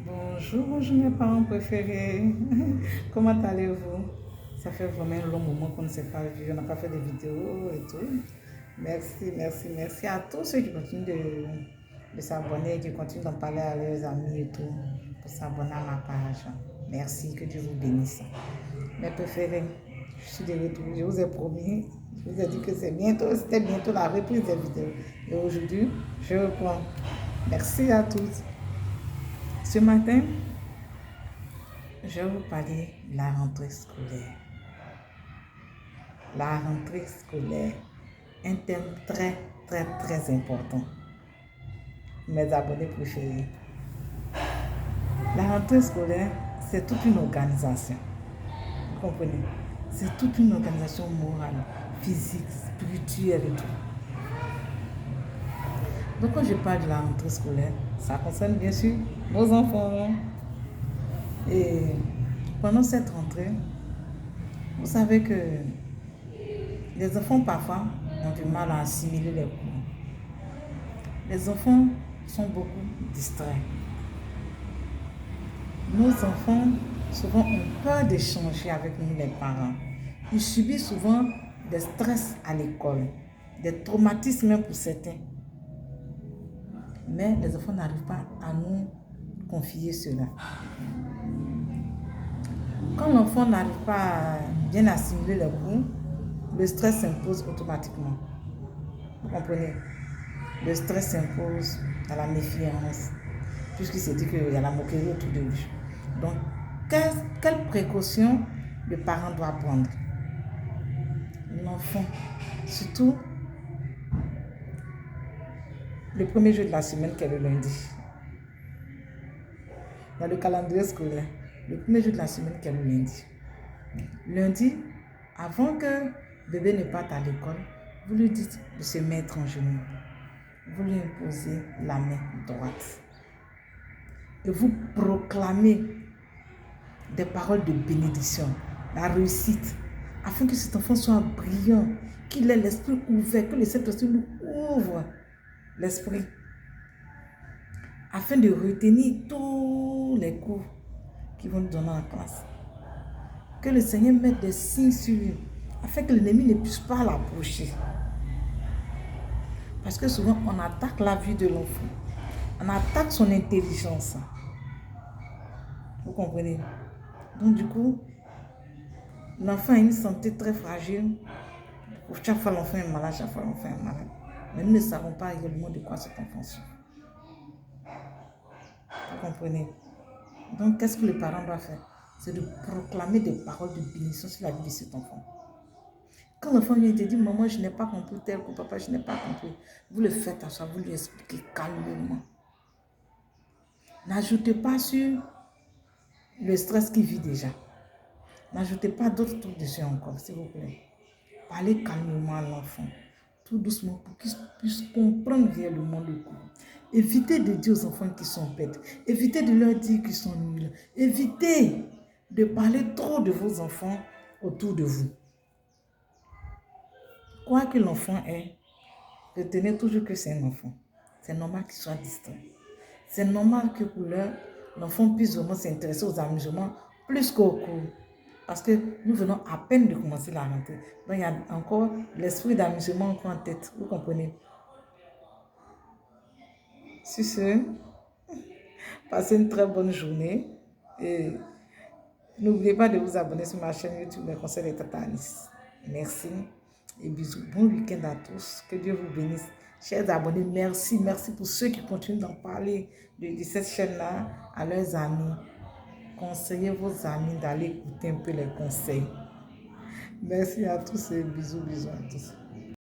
Bonjour, bonjour mes parents préférés. Comment allez-vous? Ça fait vraiment un long moment qu'on ne s'est pas vu, on n'a pas fait de vidéos et tout. Merci, merci, merci à tous ceux qui continuent de s'abonner, qui continuent d'en parler à leurs amis et tout, pour s'abonner à ma page. Merci, que Dieu vous bénisse. Mes préférés, je suis de retour, je vous ai promis, je vous ai dit que c'était bientôt la reprise des vidéos. Et aujourd'hui, je reprends. Merci à tous. Ce matin, je vais vous parler de la rentrée scolaire. La rentrée scolaire, un thème très, très, très important. Mes abonnés préférés. La rentrée scolaire, c'est toute une organisation. Vous comprenez? C'est toute une organisation morale, physique, spirituelle et tout. Donc quand je parle de la rentrée scolaire, ça concerne bien sûr nos enfants. Et pendant cette rentrée, vous savez que les enfants parfois ont du mal à assimiler les cours. Les enfants sont beaucoup distraits. Nos enfants souvent ont peur d'échanger avec nous les parents. Ils subissent souvent des stress à l'école, des traumatismes même pour certains. Mais les enfants n'arrivent pas à nous confier cela. Quand l'enfant n'arrive pas à bien assimiler les cours, le stress s'impose automatiquement. Vous comprenez? Le stress s'impose à la méfiance, puisqu'il se dit qu'il y a la moquerie autour de lui. Donc, quelles précautions le parent doit prendre? L'enfant, surtout le premier jour de la semaine qui est le lundi. Dans le calendrier scolaire, le premier jour de la semaine qui est le lundi. Lundi, avant que bébé ne parte à l'école, vous lui dites de se mettre en genoux. Vous lui imposez la main droite. Et vous proclamez des paroles de bénédiction, la réussite, afin que cet enfant soit brillant, qu'il ait l'esprit ouvert, que le Saint-Esprit lui ouvre l'esprit, afin de retenir tous les cours qu'ils vont nous donner en classe. Que le Seigneur mette des signes sur lui, afin que l'ennemi ne puisse pas l'approcher. Parce que souvent, on attaque la vie de l'enfant, on attaque son intelligence. Vous comprenez? Donc du coup, l'enfant a une santé très fragile. Chaque fois l'enfant est malade, chaque fois l'enfant est malade. Mais nous ne savons pas réellement de quoi cet enfant souffre. Vous comprenez? Donc qu'est-ce que le parent doit faire? C'est de proclamer des paroles de bénédiction sur la vie de cet enfant. Quand l'enfant vient te dire, maman, je n'ai pas compris tel coup, papa, je n'ai pas compris. Vous le faites à soi, vous lui expliquez calmement. N'ajoutez pas sur le stress qu'il vit déjà. N'ajoutez pas d'autres trucs dessus encore, s'il vous plaît. Parlez calmement à l'enfant, tout doucement, pour qu'il puisse comprendre réellement le cours. Évitez de dire aux enfants qu'ils sont bêtes. Évitez de leur dire qu'ils sont nuls. Évitez de parler trop de vos enfants autour de vous. Quoi que l'enfant est, retenez toujours que c'est un enfant. C'est normal qu'il soit distrait. C'est normal que pour l'enfant puisse vraiment s'intéresser aux amusements plus qu'aux cours. Parce que nous venons à peine de commencer la rentrée. Donc il y a encore l'esprit d'amusement encore en tête. Vous comprenez? Sur ce, passez une très bonne journée. Et n'oubliez pas de vous abonner sur ma chaîne YouTube Les Conseils de Tata Alice. Merci et bisous. Bon week-end à tous. Que Dieu vous bénisse. Chers abonnés, merci. Merci pour ceux qui continuent d'en parler de cette chaîne-là à leurs amis. Conseillez vos amis d'aller écouter un peu les conseils. Merci à tous et bisous, bisous à tous.